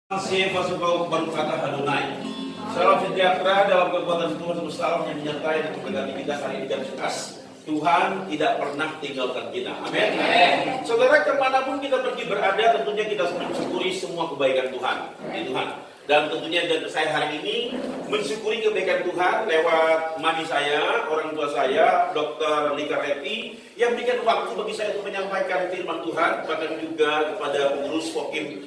Masih kau baru kata Adonai. Salam sejahtera dalam kekuatan Tuhan semesta alam yang menyertai dan memberkati kita hari ini dan sekas. Tuhan tidak pernah tinggalkan kita. Amin. Saudara, kemanapun kita pergi berada, tentunya kita mensyukuri semua kebaikan Tuhan. Tuhan. Dan tentunya saya hari ini mensyukuri kebaikan Tuhan lewat mami saya, orang tua saya, Dr. Lika Reti, yang berikan waktu bagi saya untuk menyampaikan firman Tuhan, bahkan juga kepada pengurus Fokim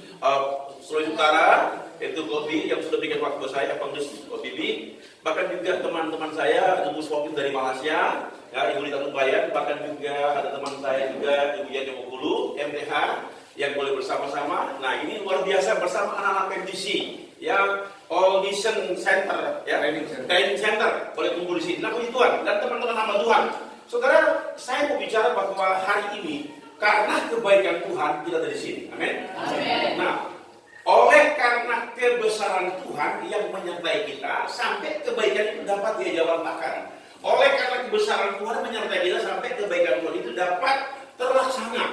Sulawesi Utara, yaitu Kobi, yang sudah berikan waktu saya, pengurus Kobi, bahkan juga teman-teman saya, pengurus Fokim dari Malaysia, ya, Ibu Lita Tumbayan, bahkan juga ada teman saya juga, Ibu Yani Mokulu, MTH, yang boleh bersama-sama. Nah, ini luar biasa bersama anak-anak MTC, yang Audition Center, ya, Training Center, boleh kumpul di sini. Nah, puji Tuhan dan teman-teman nama Tuhan. Saudara, saya mau bicara bahwa hari ini karena kebaikan Tuhan kita ada di sini. Amin. Nah, oleh karena kebesaran Tuhan yang menyertai kita, sampai kebaikan itu dapat dia jawabkan. Oleh karena kebesaran Tuhan menyertai kita, sampai kebaikan Tuhan itu dapat terlaksana.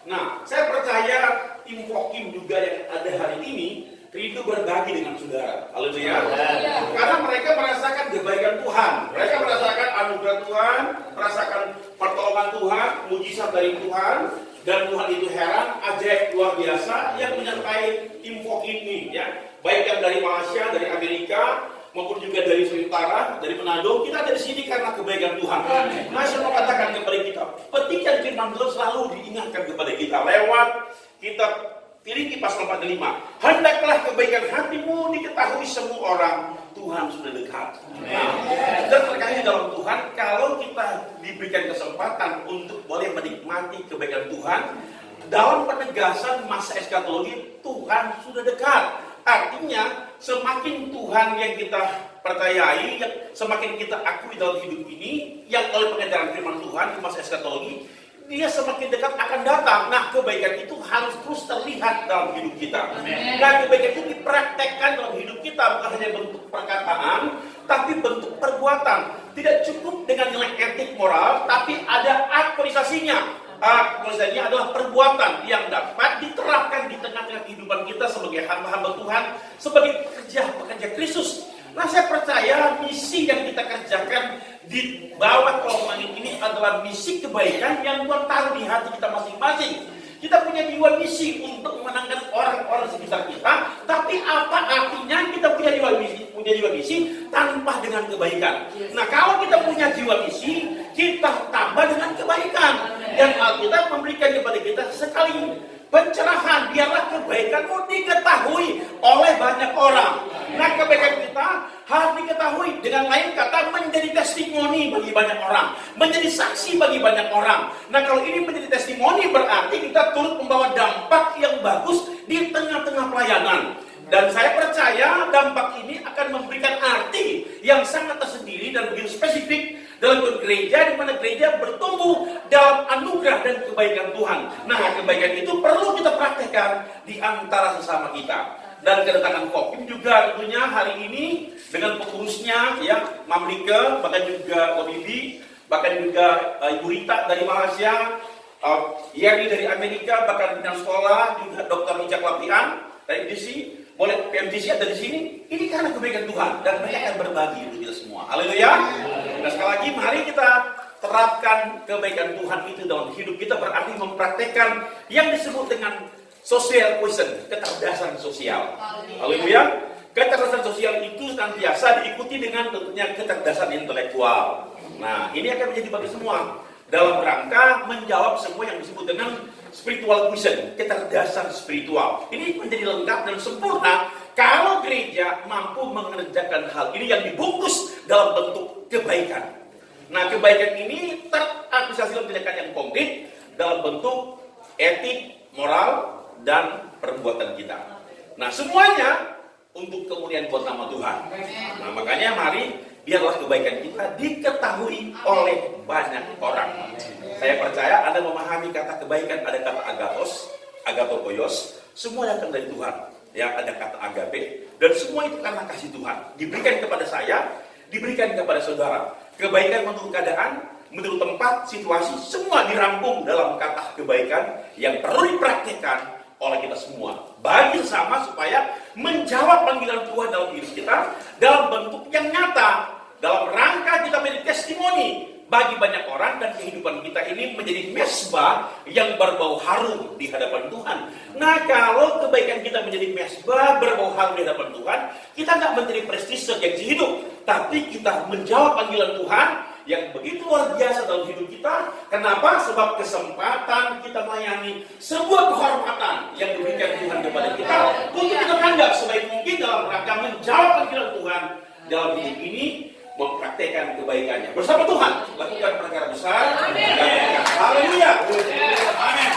Nah, saya percaya tim Fokim juga yang ada hari ini rindu berbagi dengan saudara. Haleluya. Karena mereka merasakan kebaikan Tuhan, mereka merasakan anugerah Tuhan, merasakan pertolongan Tuhan, mujizat dari Tuhan, dan Tuhan itu heran, ajaib, luar biasa yang menyertai tim Fokim ini, ya. Baik yang dari Malaysia, dari Amerika, maupun juga dari Sulawesi Utara, dari Manado. Kita ada di sini karena kebaikan Tuhan. Nah, saya mau katakan kepada kita, petikan firman Tuhan selalu diingatkan kepada kita lewat kitab Filipi pasal 45. Hendaklah kebaikan hatimu diketahui semua orang, Tuhan sudah dekat. Nah, dan terkait dalam Tuhan, kalau kita diberikan kesempatan untuk boleh menikmati kebaikan Tuhan, dalam penegasan masa eskatologi, Tuhan sudah dekat. Artinya, semakin Tuhan yang kita percayai, semakin kita akui dalam hidup ini, yang oleh pengejaran firman Tuhan di masa eskatologi, dia semakin dekat akan datang. Nah, kebaikan itu harus terus terlihat dalam hidup kita. Nah, kebaikan itu dipraktekkan dalam hidup kita, bukan hanya bentuk perkataan, tapi bentuk perbuatan. Tidak cukup dengan nilai etik moral, tapi ada aktualisasinya. Aktualisasinya adalah perbuatan yang dapat diterapkan di tengah-tengah kehidupan kita sebagai hamba-hamba Tuhan, sebagai pekerja Kristus. Nah, saya percaya misi yang kita kerjakan di bawah kolom langit ini adalah misi kebaikan yang Tuhan taruh di hati kita masing-masing. Kita punya jiwa misi untuk memenangkan orang-orang sekitar kita. Tapi apa artinya kita punya jiwa misi tanpa dengan kebaikan? Nah, kalau kita punya jiwa misi, kita tambah dengan kebaikan. Dan Alkitab memberikan kepada kita sekali pencerahan, biarlah kebaikanmu diketahui oleh banyak orang. Nah, kebaikan kita harus diketahui, dengan lain kata menjadi testimoni bagi banyak orang, menjadi saksi bagi banyak orang. Nah, kalau ini menjadi testimoni berarti kita turut membawa dampak yang bagus di tengah-tengah pelayanan. Dan saya percaya dampak ini akan memberikan arti yang sangat tersendiri dan begitu spesifik dalam gereja, di mana gereja bertumbuh dalam anugerah dan kebaikan Tuhan. Nah, kebaikan itu perlu kita praktekkan di antara sesama kita. Dan kedatangan Fokim juga tentunya hari ini dengan pengurusnya, ya, Mamrike, bahkan juga Kobibi, bahkan juga Ibu Rita dari Malaysia, Yani dari Amerika, bahkan bidang sekolah, juga Dr. Ijak Lapian dari DC. Boleh PMTC ada di sini, ini karena kebaikan Tuhan dan mereka akan berbagi untuk kita semua. Haleluya. Nah, sekali lagi mari kita terapkan kebaikan Tuhan itu dalam hidup kita, berarti mempraktekkan yang disebut dengan social cohesion, kecerdasan sosial. Haleluya. Kecerdasan sosial itu senantiasa diikuti dengan tentunya kecerdasan intelektual. Nah, ini akan menjadi bagi semua dalam rangka menjawab semua yang disebut dengan spiritual vision, kecerdasan spiritual. Ini menjadi lengkap dan sempurna kalau gereja mampu mengerjakan hal ini yang dibungkus dalam bentuk kebaikan. Nah, kebaikan ini teraplikasi dalam tindakan yang konkret dalam bentuk etik, moral, dan perbuatan kita. Nah, semuanya untuk kemuliaan buat nama Tuhan. Nah, makanya mari biarlah kebaikan kita diketahui oleh banyak orang. Saya percaya Anda memahami kata kebaikan, ada kata agatos, agatopoios, semua yang dari Tuhan. Ya, ada kata agape, dan semua itu karena kasih Tuhan. Diberikan kepada saya, diberikan kepada saudara. Kebaikan menurut keadaan, menurut tempat, situasi, semua dirampung dalam kata kebaikan yang perlu dipraktikkan oleh kita semua. Bagi sama supaya menjawab panggilan Tuhan dalam hidup kita dalam bentuk yang nyata, dalam rangka kita menjadi testimoni bagi banyak orang, dan kehidupan kita ini menjadi mesbah yang berbau harum di hadapan Tuhan. Nah, kalau kebaikan kita menjadi mesbah berbau harum di hadapan Tuhan, kita nggak menjadi prestise gengsi hidup, tapi kita menjawab panggilan Tuhan yang begitu luar biasa dalam hidup kita. Kenapa? Sebab kesempatan kita melayani sebuah kehormatan yang diberikan Tuhan kepada kita untuk kita anggap sebaik mungkin dalam rangka menjawab panggilan Tuhan dalam hidup ini, mempraktekkan kebaikannya bersama Tuhan, lakukan perkara besar. Haleluya. Amin.